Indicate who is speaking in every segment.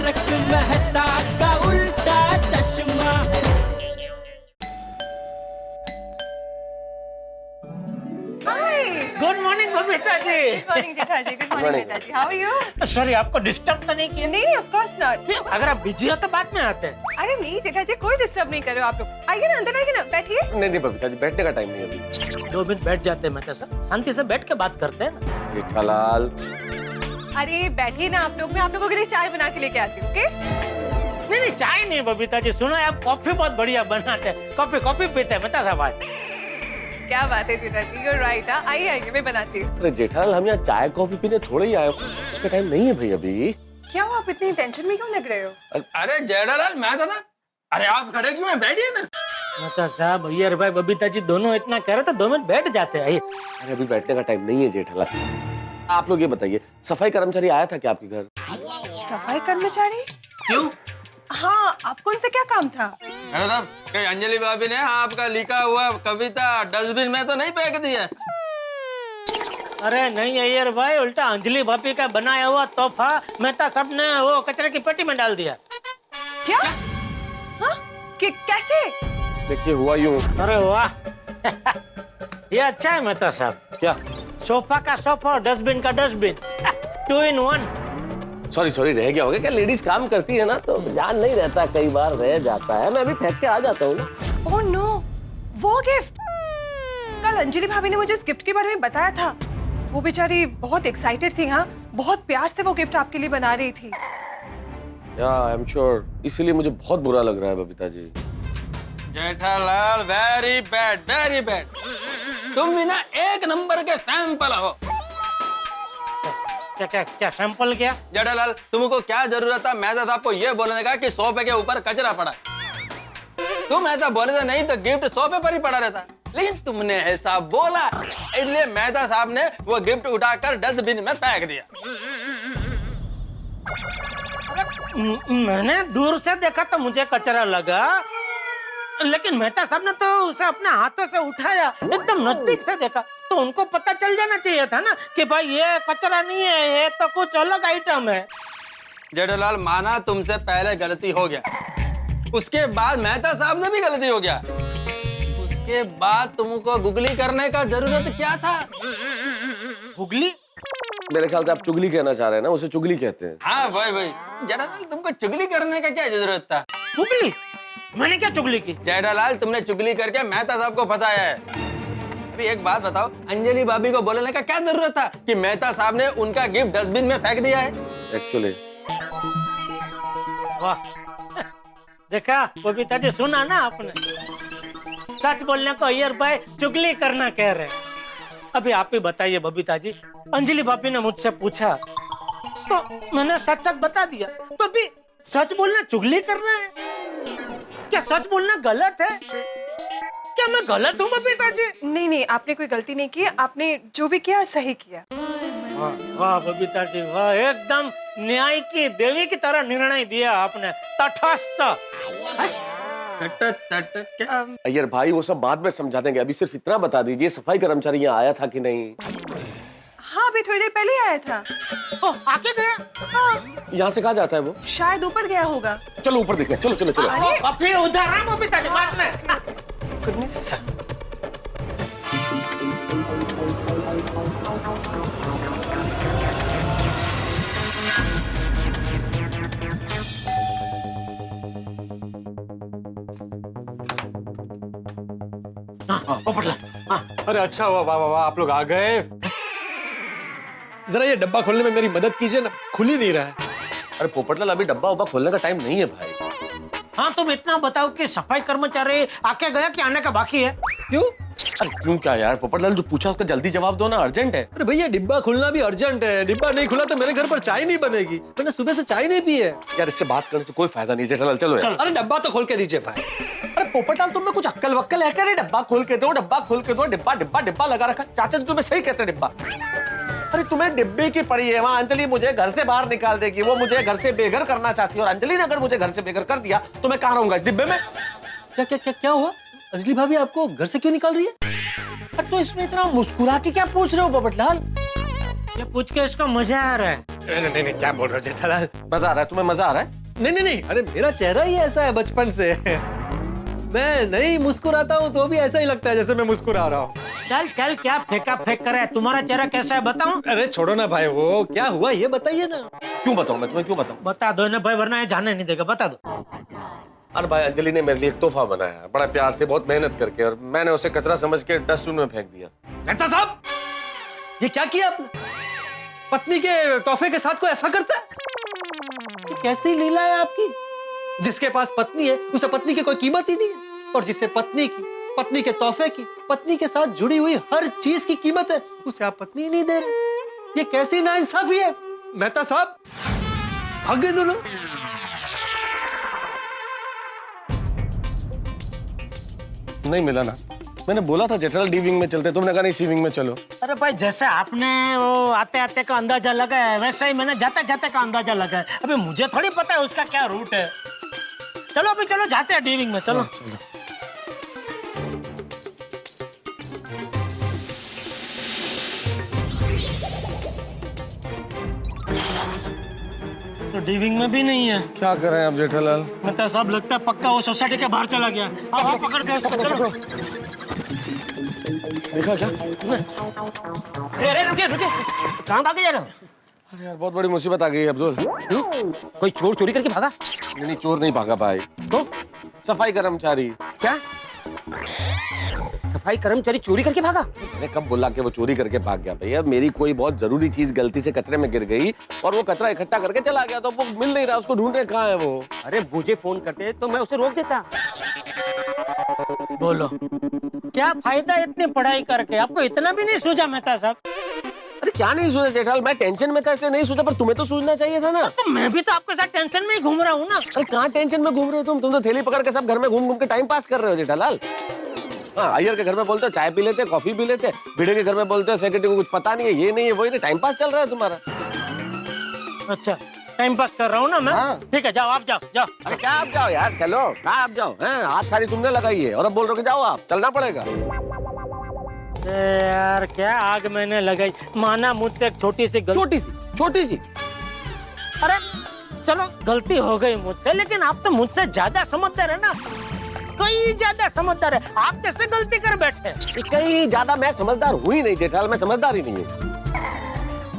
Speaker 1: तारक मेहता का उल्टा चश्मा।
Speaker 2: Good morning Babita ji.
Speaker 3: Good morning Jetha ji. Good morning बेटा जी। How are you?
Speaker 2: सॉरी, आपको डिस्टर्ब तो नहीं किया?
Speaker 3: नहीं ऑफ कोर्स नॉट।
Speaker 2: अगर आप बिजी हो तो बाद में आते हैं।
Speaker 3: अरे नहीं जेठा जी, कोई डिस्टर्ब नहीं कर रहे हो आप लोग। आइए ना, अंदर आइए ना, बैठिए।
Speaker 4: नहीं नहीं बबीता जी, बैठने का टाइम नहीं है अभी।
Speaker 2: 2 मिनट बैठ जाते हैं मेहता साहब, शांति से बैठ के बात करते हैं ना।
Speaker 4: जेठालाल,
Speaker 3: अरे बैठिए ना आप लोग, मैं आप लोगों के लिए चाय बना के लेके आती हूँ। ओके?
Speaker 2: नहीं नहीं, चाय नहीं बबीता जी, सुनो आप कॉफी बहुत बढ़िया बनाते हैं। कॉफी पीते हैं मेहता साहब आज।
Speaker 3: क्या बात है जेठा जी, यू आर राइट। आइए आइए, मैं बनाती हूँ।
Speaker 4: अरे जेठालाल, हम यहाँ चाय कॉफी पीने थोड़े ही आए, उसका टाइम नहीं है भाई अभी।
Speaker 3: क्या हुआ, आप इतनी टेंशन में क्यों लग रहे हो?
Speaker 5: अरे जेठालाल, मैं था ना। अरे आप खड़े क्यों हैं? बैठिए ना।
Speaker 2: मेहता साहब, अय्यर भाई, बबीता जी दोनों इतना कह रहे तो 2 मिनट बैठ जाते हैं। आइए।
Speaker 4: अरे अभी बैठने का टाइम नहीं है जेठालाल। आप लोग ये बताइए, सफाई कर्मचारी आया था क्या आपके घर?
Speaker 3: सफाई कर्मचारी?
Speaker 5: क्यों?
Speaker 3: हाँ, आपको उनसे क्या काम था?
Speaker 5: अरे साहब, कहीं अंजलि भाभी ने आपका लिखा हुआ कविता डस्टबिन में तो नहीं फेंक दिया?
Speaker 2: अरे नहीं अय्यर भाई, उल्टा अंजलि भाभी का बनाया हुआ तोहफा मेहता साहब ने वो कचरे की पेटी में डाल दिया।
Speaker 3: क्या? हाँ? कैसे?
Speaker 4: देखिए हुआ यूं।
Speaker 2: अरे वाह ये अच्छा है मेहता साहब।
Speaker 4: क्या?
Speaker 2: सोफा का सोफा और डस्टबिन का डस्टबिन 2 in 1।
Speaker 4: सॉरी, रह गया होगा क्या? लेडीज काम करती है ना तो ध्यान नहीं रहता, कई बार रह जाता है। मैं अभी फेंक के आ जाता हूँ ना।
Speaker 3: ओह नो, वो गिफ्ट। कल अंजलि भाभी ने मुझे इस गिफ्ट के बारे में बताया था। वो बेचारी बहुत एक्साइटेड थी। हाँ, बहुत प्यार से वो गिफ्ट आपके लिए बना रही थी।
Speaker 4: या आई एम श्योर, इसीलिए मुझे बहुत बुरा लग रहा है Babita ji.
Speaker 5: Jethalal, very bad, very bad. तुम भी ना 1 नंबर के सैंपल हो।
Speaker 2: क्या सैंपल क्या?
Speaker 5: जेठालाल, तुमको क्या जरूरत था मैं साहब को ये बोलने का कि सोफे के ऊपर कचरा पड़ा? तुम ऐसा बोले थे नहीं तो गिफ्ट सोफे पर ही पड़ा रहता, लेकिन तुमने ऐसा बोला, इसलिए मेहता साहब ने वो गिफ्ट उठाकर डस्टबिन में फेंक दिया।
Speaker 2: मैंने दूर से देखा तो मुझे कचरा लगा, लेकिन मेहता साहब ने तो उसे अपने हाथों से उठाया, एकदम नजदीक से देखा तो उनको पता चल जाना चाहिए था ना कि भाई ये कचरा नहीं है, ये तो कुछ अलग आइटम है।
Speaker 5: जेठालाल, माना तुमसे पहले गलती हो गया, उसके बाद मेहता साहब से भी गलती हो गया, उसके बाद तुमको गुगली करने का जरूरत क्या था?
Speaker 2: गुगली?
Speaker 4: मेरे ख्याल से आप चुगली कहना चाह रहे हैं ना, उसे चुगली कहते हैं।
Speaker 5: हाँ भाई, जेठालाल, तुमको चुगली करने का क्या जरूरत था?
Speaker 2: चुगली? मैंने क्या चुगली की?
Speaker 5: जेठालाल, तुमने चुगली करके मेहता साहब को फंसाया है। अभी एक बात बताओ, अंजलि भाभी को बोलने का क्या जरूरत था कि मेहता साहब ने उनका गिफ्ट डस्टबिन में फेंक दिया है?
Speaker 4: एक्चुअली
Speaker 2: वाह देखा बबीता जी, सुना ना आपने, सच बोलने को अय्यर भाई चुगली करना कह रहे हैं। अभी आप ही बताइए बबीता जी, अंजलि भाभी ने मुझसे पूछा तो मैंने सच सच बता दिया, तो अभी सच बोलना चुगली करना है? क्या सच बोलना गलत है? क्या मैं गलत हूँ बबीता जी?
Speaker 3: नहीं नहीं, आपने कोई गलती नहीं की। आपने जो भी किया सही किया।
Speaker 2: वाह वाह बबीता जी वाह, एकदम न्याय की देवी की तरह निर्णय दिया आपने, तटस्थ।
Speaker 5: तट क्या?
Speaker 4: अय्यर भाई, वो सब बाद में समझा देंगे, अभी सिर्फ इतना बता दीजिए, सफाई कर्मचारी यहाँ आया था कि नहीं?
Speaker 3: हाँ, अभी थोड़ी देर पहले ही आया था।
Speaker 2: ओ, आके गया?
Speaker 3: हाँ,
Speaker 4: यहाँ से कहाँ जाता है वो?
Speaker 3: शायद ऊपर गया होगा।
Speaker 4: चलो ऊपर देखते हैं, चलो चलो चलो।
Speaker 3: अरे
Speaker 2: अभी उधर है बबीता जी, बाद में।
Speaker 3: गुडनेस।
Speaker 2: हाँ, पोपटलाल, हाँ।
Speaker 6: अरे अच्छा हुआ, वाह वाह वाह, आप लोग आ गए। जरा ये डब्बा खोलने में मेरी मदद कीजिए ना, खुल ही नहीं रहा है।
Speaker 4: अरे पोपटलाल, अभी डब्बा उब्बा खोलने का टाइम नहीं है भाई।
Speaker 2: हाँ, तुम इतना बताओ कि सफाई कर्मचारी आके गया कि आने का बाकी है?
Speaker 6: क्यों?
Speaker 4: अरे क्यों क्या यार, पोपटलाल जो पूछा उसका जल्दी जवाब दो ना, अर्जेंट है।
Speaker 6: अरे भैया, डिब्बा खुलना भी अर्जेंट है। डिब्बा नहीं खुला तो मेरे घर पर चाय नहीं बनेगी। मैंने सुबह से चाय नहीं पी है।
Speaker 4: यार इससे बात करने से कोई फायदा नहीं, जेठालाल चलो यार।
Speaker 6: अरे डब्बा तो खोल के दीजिए भाई।
Speaker 4: अरे पोपटलाल, तुम में कुछ अक्कल वक्कल है क्या? रे डब्बा खोल के दो, डब्बा खोल के दो, डिब्बा डिब्बा डिब्बा लगा रखा। चाचा जी तुम्हें सही कहते हैं, डिब्बा। अरे तुम्हें डिब्बे की पड़ी है, वहाँ अंजलि मुझे घर से बाहर निकाल देगी, वो मुझे घर से बेघर करना चाहती है, और अंजलि ने अगर मुझे घर से बेघर कर दिया तो मैं कहाँ रहूंगा, इस डिब्बे में?
Speaker 6: क्या क्या क्या क्या हुआ? अंजलि भाभी आपको घर से क्यों निकाल रही है?
Speaker 4: अरे तो इसमें इतना मुस्कुरा के क्या पूछ रहे हो पोपटलाल?
Speaker 2: ये पूछ के इसको मजा आ रहा है।
Speaker 6: नहीं, क्या बोल रहे हो जेठालाल?
Speaker 4: मजा आ रहा है तुम्हें? मजा आ रहा है?
Speaker 6: नहीं, अरे मेरा चेहरा ही ऐसा है बचपन से। मैं नहीं मुस्कुराता हूँ तो भी ऐसा ही लगता है जैसे मैं मुस्कुरा रहा हूँ।
Speaker 2: चल चल, क्या फेंका फेंक कर है? तुम्हारा चेहरा कैसा है बताऊं?
Speaker 6: अरे छोड़ो ना भाई, वो क्या हुआ ये बताइए ना।
Speaker 4: क्यों बताऊं मैं तुम्हें, क्यों बताऊं?
Speaker 2: बता दो ना भाई, वरना ये जाने नहीं देगा। बता दो।
Speaker 4: अरे भाई, अंजलि ने मेरे लिए एक तोहफा बनाया है, बड़ा प्यार से, बहुत मेहनत करके, और मैंने उसे कचरा समझ के डस्टबिन में फेंक दिया।
Speaker 6: मेहता साहब, ये क्या किया आपने? पत्नी के तोहफे के साथ कोई ऐसा करता है? ये कैसी लीला है आपकी? जिसके पास पत्नी है उसे पत्नी की कोई कीमत ही नहीं है, और जिसे पत्नी की, पत्नी के तोहफे की, पत्नी के साथ जुड़ी हुई हर चीज की कीमत है, उसे आप पत्नी ही नहीं दे रहे। ये कैसी नाइंसाफी है? मेहता साहब, भाग गए दोनों।
Speaker 4: नहीं मिला ना, मैंने बोला था जेठालाल डी विंग में चलते, तुमने कहा नहीं सी विंग में चलो।
Speaker 2: अरे भाई, जैसे आपने वो आते आते का अंदाजा लगाया है, वैसे ही मैंने जाते जाते का अंदाजा लगाया। अभी मुझे थोड़ी पता है उसका क्या रूट है। चलो अभी, चलो जाते हैं डी विंग में, चलो। तो डी विंग में भी नहीं है।
Speaker 4: क्या करें अब जेठालाल?
Speaker 2: मतलब सब लगता है पक्का वो सोसाइटी के बाहर चला गया। आओ पकड़ के उसको, चलो।
Speaker 4: देखा क्या?
Speaker 2: अरे रुकिए रुकिए, कहाँ भागे जा रहे हो?
Speaker 4: अरे यार, बहुत बड़ी मुसीबत आ गई है अब्दुल।
Speaker 2: कोई चोर चोरी करके भागा?
Speaker 4: नहीं, चोर नहीं भागा भाई,
Speaker 2: तो
Speaker 4: सफाई कर्मचारी।
Speaker 2: क्या सफाई कर्मचारी चोरी करके भागा?
Speaker 4: मैंने कब बोला कि वो चोरी करके भाग गया? भैया, मेरी कोई बहुत जरूरी चीज गलती से कचरे में गिर गई और वो कचरा इकट्ठा करके चला गया, तो वो मिल नहीं रहा, उसको ढूंढ रहे कहाँ है वो।
Speaker 2: अरे मुझे फोन करते तो मैं उसे रोक देता। बोलो, क्या फायदा इतनी पढ़ाई करके? आपको इतना भी नहीं सूझा मेहता साहब?
Speaker 4: अरे क्या नहीं सूझा जेठालाल, मैं टेंशन में था इसलिए नहीं सूझा, पर तुम्हें तो सूझना चाहिए था ना।
Speaker 2: तो मैं भी तो आपके साथ टेंशन में ही घूम रहा हूँ ना।
Speaker 4: अरे कहाँ टेंशन में घूम रहे हो तुम तो थैली पकड़ के सब घर में घूम घूम के टाइम पास कर रहे हो जेठालाल। हाँ, अय्यर के घर में बोलते हो चाय पी लेते, कॉफी पी लेते, भिड़े के घर में बोलते हो सेक्रेटरी को कुछ पता नहीं है, ये नहीं है, वही नहीं, टाइम पास चल रहा है तुम्हारा।
Speaker 2: अच्छा, टाइम पास कर रहा हूँ ना मैं।
Speaker 4: हाँ।
Speaker 2: ठीक है, जाओ आप, जाओ जाओ।
Speaker 4: अरे क्या आप जाओ यार, चलो, कहाँ आप जाओ? हाथ थाली तुमने लगाई है और अब बोल रहे हो कि जाओ आप, चलना पड़ेगा।
Speaker 2: यार, क्या आग मैंने लगाई? माना मुझसे एक छोटी सी
Speaker 4: छोटी सी।
Speaker 2: अरे चलो, गलती हो गई मुझसे, लेकिन आप तो मुझसे ज्यादा समझदार है ना, कई ज्यादा समझदार है। आप कैसे गलती कर बैठे?
Speaker 4: कहीं ज्यादा मैं समझदार हूँ ही नहीं जेठालाल, मैं समझदार ही नहीं हूँ।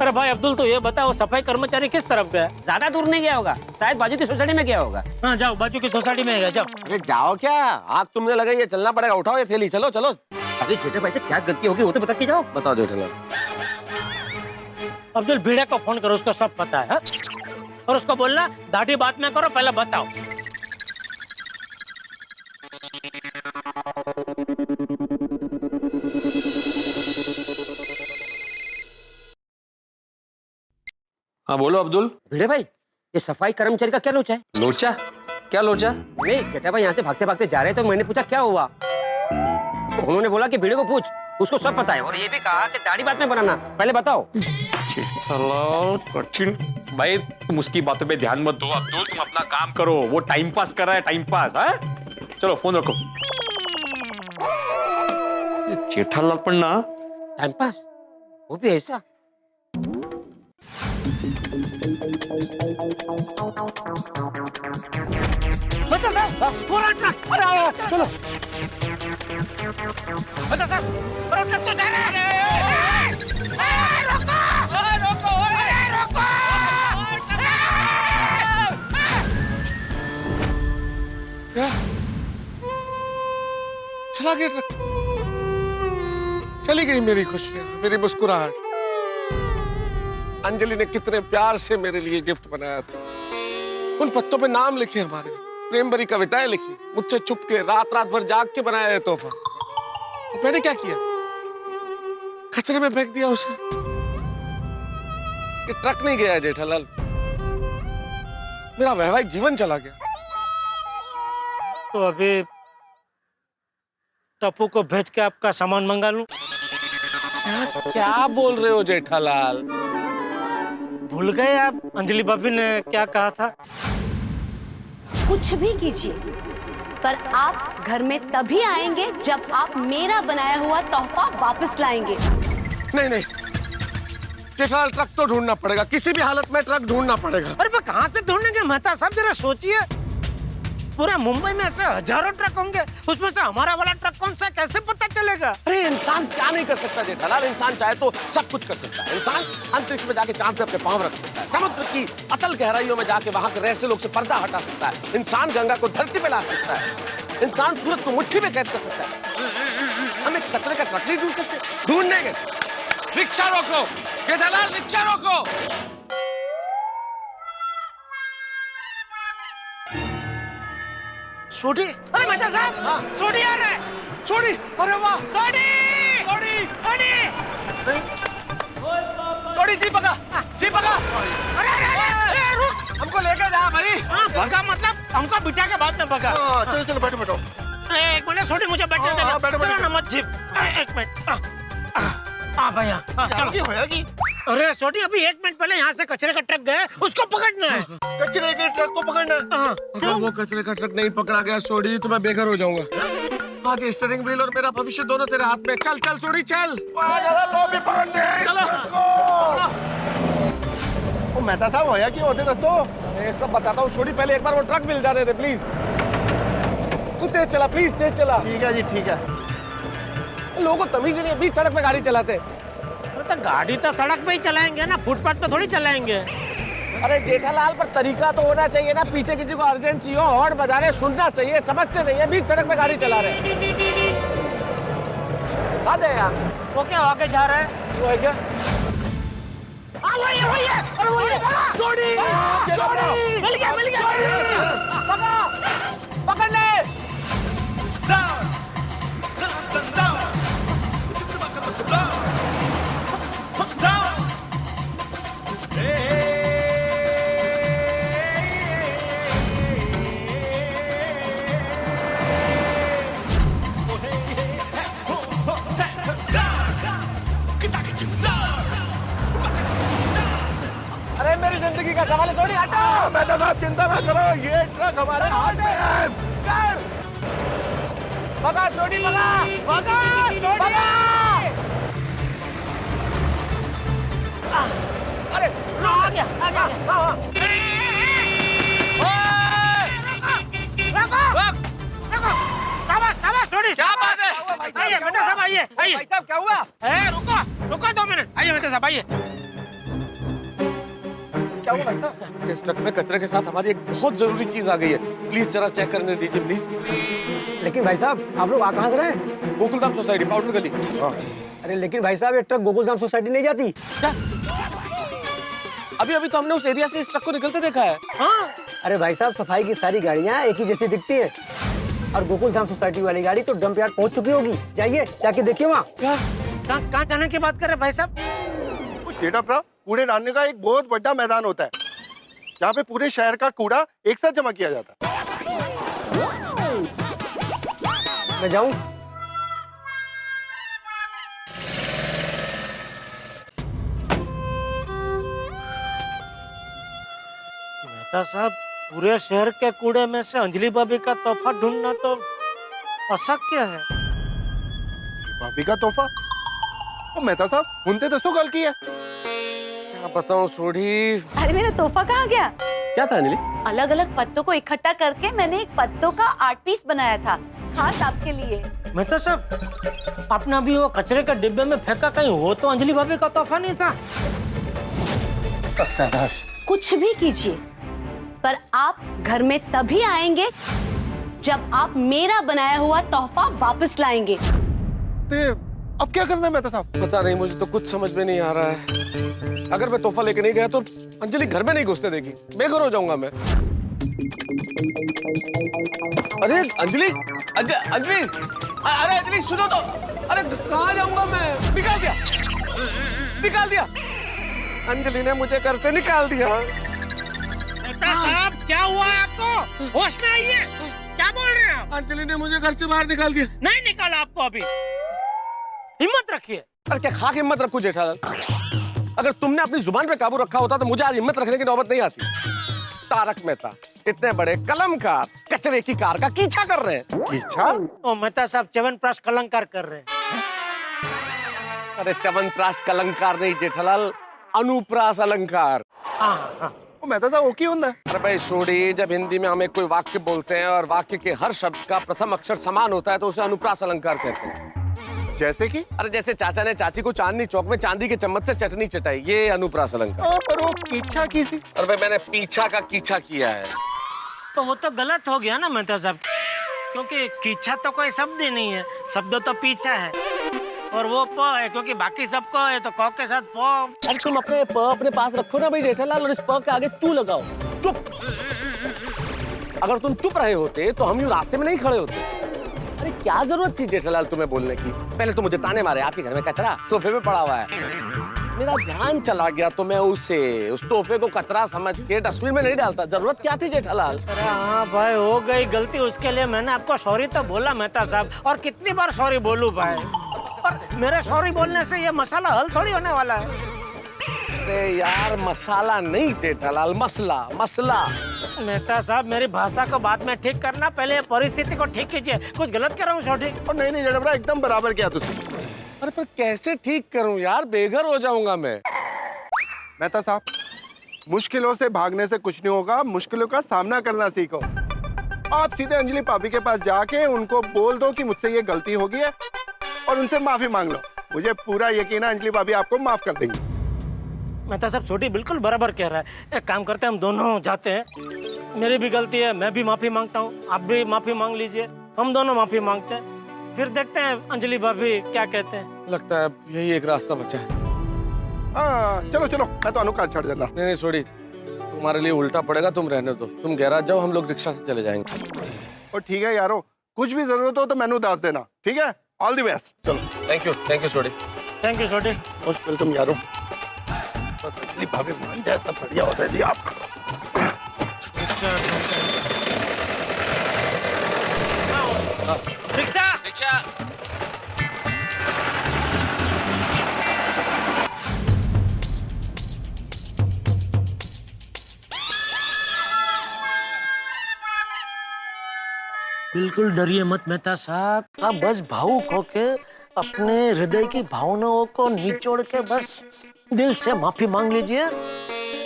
Speaker 2: अरे भाई अब्दुल, तो ये बताओ सफाई कर्मचारी किस तरफ गया? ज्यादा दूर नहीं गया होगा, शायद बाजू की सोसाइटी में गया होगा। हाँ, जाओ, बाजू की सोसाइटी में गया, जाओ।
Speaker 4: अरे जाओ क्या, आग तुमने लगाई है, चलना पड़ेगा, उठाओ ये थैली, चलो चलो।
Speaker 2: अरे छोटे भाई से क्या गलती होगी वो तो बता के जाओ।
Speaker 4: बताओ जेठालाल।
Speaker 2: अब्दुल, भिड़े को फोन करो, उसको सब पता है। हा? और उसको बोलना दाढ़ी बात में करो, पहले बताओ।
Speaker 5: हाँ बोलो अब्दुल।
Speaker 2: भिड़े भाई, ये सफाई कर्मचारी का क्या लोचा है?
Speaker 5: लोचा? क्या लोचा?
Speaker 2: नहीं, छोटे भाई यहाँ से भागते भागते जा रहे थे, तो मैंने पूछा क्या हुआ, तो उन्होंने बोला कि भिड़े को पूछ, उसको सब पता है, और ये भी कहा कि दाढ़ी बात में बनाना, पहले बताओ।
Speaker 7: कठिन भाई, तुम उसकी बातों पे ध्यान मत दो अब्दुल, तुम अपना काम करो, वो टाइम पास कर रहा है, टाइम पास है। चलो फोन रखो। जेठालाल पण ना
Speaker 2: टाइम पास, वो भी ऐसा? बता साहब, पूरा ट्रक, अरे आओ, चलो। बता साहब, पूरा ट्रक तो जा रहा है। रोको, अरे रोको।
Speaker 4: चला गया ट्रक, चली गई मेरी खुशियां, मेरी मुस्कुराहट। अंजलि ने कितने प्यार से मेरे लिए गिफ्ट बनाया था, उन पत्तों पे नाम लिखे, हमारे प्रेम भरी कविताएं लिखी, मुझसे छुप के रात रात भर जाग के बनाया है तोहफा। तो मैंने क्या किया, कचरे में फेंक दिया उसे। ये ट्रक नहीं गया जेठालाल, मेरा वैवाहिक जीवन चला गया।
Speaker 2: तो अभी टप्पू को भेज के आपका सामान मंगा लूं?
Speaker 4: क्या बोल रहे हो जेठालाल?
Speaker 2: भूल गए आप अंजलि भाभी ने क्या कहा था?
Speaker 8: कुछ भी कीजिए, पर आप घर में तभी आएंगे जब आप मेरा बनाया हुआ तोहफा वापस लाएंगे।
Speaker 4: नहीं नहीं, जेठालाल ट्रक तो ढूंढना पड़ेगा, किसी भी हालत में ट्रक ढूंढना पड़ेगा।
Speaker 2: अरे पर कहाँ से ढूंढेंगे मेहता साहब, जरा सोचिए। पूरा मुंबई में ऐसे हजारों ट्रक होंगे, उसमें से हमारा वाला ट्रक कौन सा, कैसे पता चलेगा?
Speaker 4: अरे इंसान क्या नहीं कर सकता जेठालाल, इंसान चाहे तो सब कुछ कर सकता है। इंसान अंतरिक्ष में जाके चांद पे अपने पांव रख सकता है, समुद्र की अतल गहराइयों में जाके वहां के रहस्य लोग से पर्दा हटा सकता है, इंसान गंगा को धरती पे ला सकता है, इंसान सूरज को मुट्ठी में कैद कर सकता है। हम एक कचरे का ट्रक नहीं ढूंढ सकते? ढूंढने के। रिक्शा रोको जेठालाल, रिक्शा रोको।
Speaker 2: छोटी, अरे मेहता साहब, छोटी आ रहा है।
Speaker 4: छोड़ी, अरे वाह,
Speaker 2: छोटी,
Speaker 4: छोड़ी,
Speaker 2: छोटी,
Speaker 4: छोड़ी, जी पका, जी पका।
Speaker 2: अरे अरे अरे रुक,
Speaker 4: हमको लेके जा भाई।
Speaker 2: हाँ भगा मतलब हमको बिठा के बाद में भगा।
Speaker 4: चलो चलो बैठो बैठो।
Speaker 2: एक मिनट छोटी, मुझे बैठने देना।
Speaker 4: बैठो,
Speaker 2: चलो
Speaker 4: बैठो।
Speaker 2: ना मत झिप, एक मिनट। भैया चलो।
Speaker 4: होगी
Speaker 2: अरे छोटी, अभी 1 मिनट पहले यहाँ से कचरे का ट्रक गया, उसको पकड़ना है।
Speaker 4: कचरे के ट्रक को पकड़ना। अगर वो कचरे का ट्रक नहीं पकड़ा गया सोडी तो मैं बेघर हो जाऊंगा। आगे स्टीयरिंग व्हील और मेरा भविष्य दोनों तेरे हाथ में। चल चल सोडी चल। चलो।
Speaker 6: वो मेहता साहब होया कि होते दसो।
Speaker 4: ये सब बताता हूँ छोड़ी, पहले एक बार वो ट्रक मिल जाने दे प्लीज। तू तेज चला प्लीज, तेज चला।
Speaker 6: ठीक है जी, ठीक है।
Speaker 4: लोगों को तमीज ही नहीं है, बीच सड़क पे गाड़ी चलाते।
Speaker 2: तो गाड़ी तो सड़क पे ही चलाएंगे ना, फुटपाथ पे थोड़ी चलाएंगे।
Speaker 4: अरे जेठालाल, पर तरीका तो होना चाहिए ना, पीछे किसी को अर्जेंसी हो हॉर्न बजा रहे सुनना चाहिए, समझते नहीं है, बीच सड़क पे गाड़ी चला रहे। अरे यार
Speaker 2: वो क्या आगे जा रहा है?
Speaker 4: वो है क्या?
Speaker 2: वही है, अरे वही है।
Speaker 4: छोड़ी, छोड़ी,
Speaker 2: मिल गया, मिल गया।
Speaker 4: पकड़, पकड़ ले। अरे मेरी जिंदगी का सवाल है, छोड़ी हटो।
Speaker 6: मेहता साहब चिंता ना करो, ये ट्रक हमारे हाथ में है।
Speaker 4: चल, भगा छोड़ी, भगा,
Speaker 2: भगा, छोड़ी।
Speaker 4: भगा। अरे
Speaker 2: आ गया, आ गया। रुको, शाबाश, शाबाश, छोड़ी, शाबाश। आइए, मेहता साहब, आइए, आइए।
Speaker 4: भाई साहब क्या हुआ?
Speaker 2: रुको, रुको 2 मिनट। आइए मेहता साहब, आइए।
Speaker 4: क्या हुआ भाई साहब? इस ट्रक में कचरे के साथ हमारी एक बहुत जरूरी चीज आ गई है, प्लीज जरा चेक करने दीजिए प्लीज।
Speaker 9: लेकिन भाई साहब, आप लोग कहाँ से रहे हैं?
Speaker 4: गोकुलधाम सोसाइटी, पाउडर गली।
Speaker 9: अरे लेकिन भाई साहब, ये ट्रक गोकुलधाम सोसाइटी नहीं जाती।
Speaker 4: क्या? अभी अभी तो हमने उस एरिया से इस ट्रक को निकलते देखा है।
Speaker 2: हाँ,
Speaker 9: अरे भाई साहब, सफाई की सारी गाड़ियाँ एक ही जैसी दिखती है, और गोकुलधाम सोसाइटी वाली गाड़ी तो डंप यार्ड पहुंच चुकी होगी। जाइए, जाके देखिए वहाँ।
Speaker 2: कहाँ जाने की बात कर रहे हैं भाई साहब?
Speaker 6: जेठा प्रभु, कूड़े डालने का एक बहुत बड़ा मैदान होता है, जहाँ पे पूरे शहर का कूड़ा एक साथ जमा किया जाता है।
Speaker 9: मैं जाऊँ?
Speaker 2: मेहता साहब, पूरे शहर के कूड़े में से अंजलि भाभी का तोहफा ढूंढना तो अशक्य है।
Speaker 6: भाभी का तोहफा? ओ मेहता साहब, हुनते दसो गल की है।
Speaker 4: क्या बताऊं सोडी।
Speaker 8: अरे मेरा तोहफा कहाँ गया?
Speaker 4: क्या था अंजलि?
Speaker 8: अलग अलग पत्तों को इकट्ठा करके मैंने एक पत्तों का आर्ट पीस बनाया था, खास आपके लिए।
Speaker 2: मेहता साहब, आपने अभी वो कचरे के डिब्बे में फेंका कहीं, वो तो अंजलि भाभी का तोहफा नहीं था।
Speaker 8: कुछ भी कीजिए, पर आप घर में तभी आएंगे जब आप मेरा बनाया हुआ तोहफा वापस लाएंगे।
Speaker 6: अब क्या करना है मेहता साहब?
Speaker 4: पता नहीं, मुझे तो कुछ समझ में नहीं आ रहा है। अगर मैं तोहफा लेके नहीं गया तो अंजलि घर में नहीं घुसने देगी, बेघर हो जाऊंगा मैं। अरे अंजलि, अंजलि, अरे अंजलि सुनो तो। अरे कहाँ जाऊंगा मैं? निकाल दिया, निकाल दिया। अंजलि ने मुझे घर से निकाल दिया।
Speaker 2: मेहता साहब, क्या हुआ है आपको? होश में आइए। क्या बोल रहे हैं आप?
Speaker 4: अंजलि ने मुझे घर से बाहर निकाल दिया।
Speaker 2: नहीं निकाला आपको अभी, हिम्मत रखिए।
Speaker 4: अरे क्या खाक हिम्मत रखूं जेठालाल? अगर तुमने अपनी जुबान पे काबू रखा होता तो मुझे आज हिम्मत रखने की नौबत नहीं आती। तारक मेहता इतने बड़े कलमकार कचरे की कार का पीछा कर रहे हैं।
Speaker 6: पीछा?
Speaker 2: ओ मेहता साहब, च्यवनप्राश कलंकार कर रहे हैं।
Speaker 4: अरे च्यवनप्राश कलंकार नहीं जेठालाल, अनुप्रास अलंकार।
Speaker 2: हाँ हाँ
Speaker 6: वो मेहता साहब वो क्यों होता है?
Speaker 4: अरे भाई छोड़ी, जब हिंदी में हमें कोई वाक्य बोलते हैं और वाक्य के हर शब्द का प्रथम अक्षर समान होता है तो उसे अनुप्रास अलंकार कहते हैं।
Speaker 6: जैसे कि?
Speaker 4: अरे जैसे चाचा ने चाची को चांदनी चौक में चांदी के चम्मच से चटनी चटाई, ये अनुप्रास अलंकार।
Speaker 6: पर वो कीछा की सी।
Speaker 4: अरे भाई मैंने पीछा का कीछा किया है।
Speaker 2: तो वो तो गलत हो गया ना मेहता साहब, क्योंकि कीछा तो कोई शब्द ही नहीं है, शब्द तो पीछा है और वो प है क्योंकि बाकी सब क है तो क के साथ प।
Speaker 4: अरे तुम अपने प अपने पास रखो ना भाई जेठालाल, और इस प के आगे चू लगाओ। चुप। अगर तुम चुप रहे होते तो हम यूं रास्ते में नहीं खड़े होते। अरे क्या जरूरत थी जेठालाल तुम्हें बोलने की? पहले तो मुझे ताने मारे, आपके घर में कचरा सोफे में पड़ा हुआ है। मेरा ध्यान चला गया तो मैं उस तोहफे को कचरा समझ के डस्टबिन में नहीं डालता। जरूरत क्या थी जेठालाल?
Speaker 2: अरे हाँ भाई, हो गई गलती, उसके लिए मैंने आपको सॉरी तो बोला मेहता साहब, और कितनी बार सॉरी बोलूं भाई? और मेरे सॉरी बोलने से ये मसाला हल थोड़ी होने वाला है।
Speaker 4: अरे यार मसाला नहीं जेठालाल, मसला मसला।
Speaker 2: मेहता साहब मेरी भाषा को बाद में ठीक करना, पहले परिस्थिति को ठीक कीजिए। कुछ गलत कर रहा हूँ छोटी?
Speaker 6: और नहीं जड़बड़ा, एकदम बराबर किया तुझे।
Speaker 4: अरे पर कैसे ठीक करूं यार, बेघर हो जाऊंगा मैं।
Speaker 6: मेहता साहब, मुश्किलों से भागने से कुछ नहीं होगा, मुश्किलों का सामना करना सीखो। आप सीधे अंजलि भाभी के पास जाके उनको बोल दो कि मुझसे ये गलती हो गई है और उनसे माफी मांग लो। मुझे पूरा यकीन है अंजलि भाभी आपको माफ कर देंगी।
Speaker 2: मेहता साहब छोटी बिल्कुल बराबर कह रहा है। एक काम करते हैं, हम दोनों जाते हैं। मेरी भी गलती है, मैं भी माफी मांगता हूँ, आप भी माफी मांग लीजिए, हम दोनों माफी मांगते हैं, फिर देखते हैं अंजलि भाभी क्या कहते हैं।
Speaker 4: लगता है यही एक रास्ता बचा है।
Speaker 6: हाँ चलो चलो, मैं तो अनुकाल छड़ देना।
Speaker 4: नहीं छोड़ी, तुम्हारे लिए उल्टा पड़ेगा, तुम रहने दो, तुम गैराज जाओ, हम लोग रिक्शा से चले जाएंगे।
Speaker 6: और ठीक है यारो, कुछ भी जरूरत हो तो मैनू दास देना, ठीक है? All the best. चलो
Speaker 4: थैंक यू छोड़ी।
Speaker 2: थैंक यू छोटी।
Speaker 6: मोस्ट वेलकम यारो। बस अंजलि भाभी मान जाए, सब बढ़िया हो जाएगी आपका।
Speaker 2: रिक्शा बिल्कुल डरिए मत मेहता साहब, आप बस भावुक होके अपने हृदय की भावनाओं को निचोड़ के बस दिल से माफी मांग लीजिए।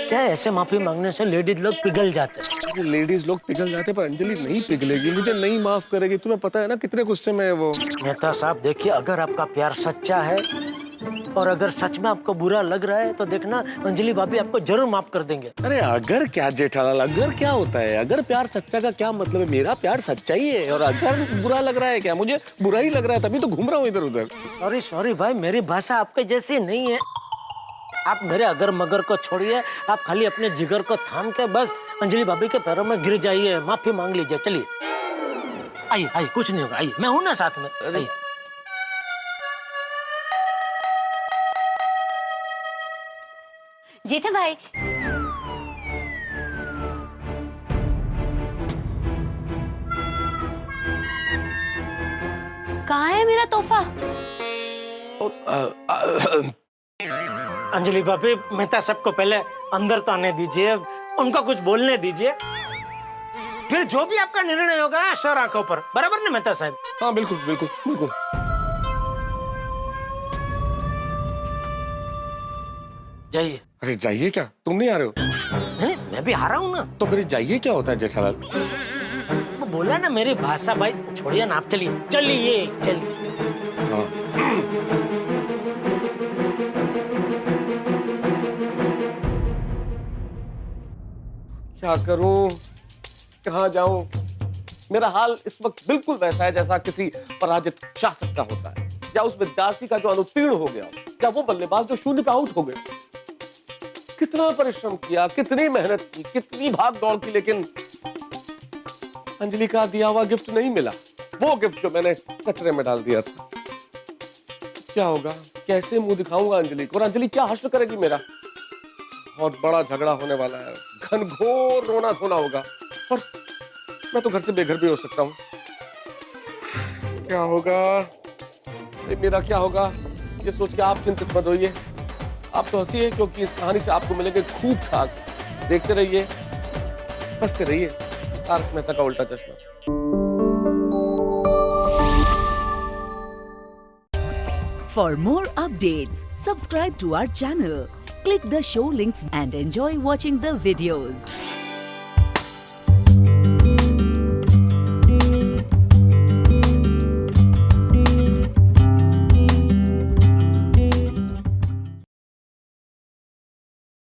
Speaker 2: क्या ऐसे माफी मांगने से लेडीज लोग पिघल जाते हैं?
Speaker 4: लेडीज लोग पिघल जाते पर अंजलि नहीं पिघलेगी, मुझे नहीं माफ करेगी। तुम्हें पता है ना कितने गुस्से में है वो।
Speaker 2: मेहता साहब देखिए, अगर आपका प्यार सच्चा है और अगर सच में आपको बुरा लग रहा है तो देखना अंजलि भाभी आपको जरूर माफ कर देंगे।
Speaker 4: अरे अगर क्या जेठालाल, अगर क्या होता है? अगर प्यार सच्चा का क्या मतलब है? मेरा प्यार सच्चा ही है, और अगर बुरा लग रहा है क्या? मुझे बुरा ही लग रहा है, तभी तो घूम रहा हूँ इधर उधर।
Speaker 2: सॉरी भाई, मेरी भाषा आपके जैसी नहीं है। आप मेरे अगर मगर को छोड़िए, आप खाली अपने जिगर को थाम के बस अंजलि भाभी के पैरों में गिर जाइए, माफी मांग लीजिए। चलिए आइए आइए, कुछ नहीं होगा, आइए, मैं हूं ना साथ में। आइए।
Speaker 8: जेठा भाई, कहाँ है मेरा तोहफा?
Speaker 2: अंजलि भाभी, मेहता सबको पहले अंदर तो आने दीजिए, उनको कुछ बोलने दीजिए, फिर जो भी आपका निर्णय होगा सर आंखों पर, बराबर ना मेहता साहब?
Speaker 4: हाँ बिल्कुल बिल्कुल बिल्कुल।
Speaker 2: जाइए।
Speaker 4: अरे जाइए क्या? तुम नहीं आ रहे हो?
Speaker 2: नहीं, मैं भी आ रहा हूँ ना।
Speaker 4: तो मेरी जाइए क्या होता है जेठालाल?
Speaker 2: वो बोला ना मेरी भाषा भाई, छोड़िए ना आप, चलिए चलिए चलिए।
Speaker 4: क्या करूं, कहाँ जाऊं? मेरा हाल इस वक्त बिल्कुल वैसा है जैसा किसी पराजित शासक का होता है, या उस विद्यार्थी का जो अनुत्तीर्ण हो गया, या वो बल्लेबाज जो शून्य पे आउट हो गए। कितना परिश्रम किया, कितनी मेहनत की, कितनी भाग दौड़ की, लेकिन अंजलि का दिया हुआ गिफ्ट नहीं मिला। वो गिफ्ट जो मैंने कचरे में डाल दिया था। क्या होगा, कैसे मुंह दिखाऊंगा अंजलि को, और अंजलि क्या हश्र करेगी मेरा? बहुत बड़ा झगड़ा होने वाला है, घनघोर रोना धोना होगा, और मैं तो घर से बेघर भी हो सकता हूँ। क्या होगा, मेरा क्या होगा, ये सोच के आप चिंतित मत होइए। आप तो हंसिए, क्योंकि इस कहानी से आपको मिलेंगे खूब ठाक। देखते रहिए, हंसते रहिए। तारक मेहता का उल्टा चश्मा।
Speaker 10: For more updates, subscribe to our channel, Click the show links and enjoy watching the videos.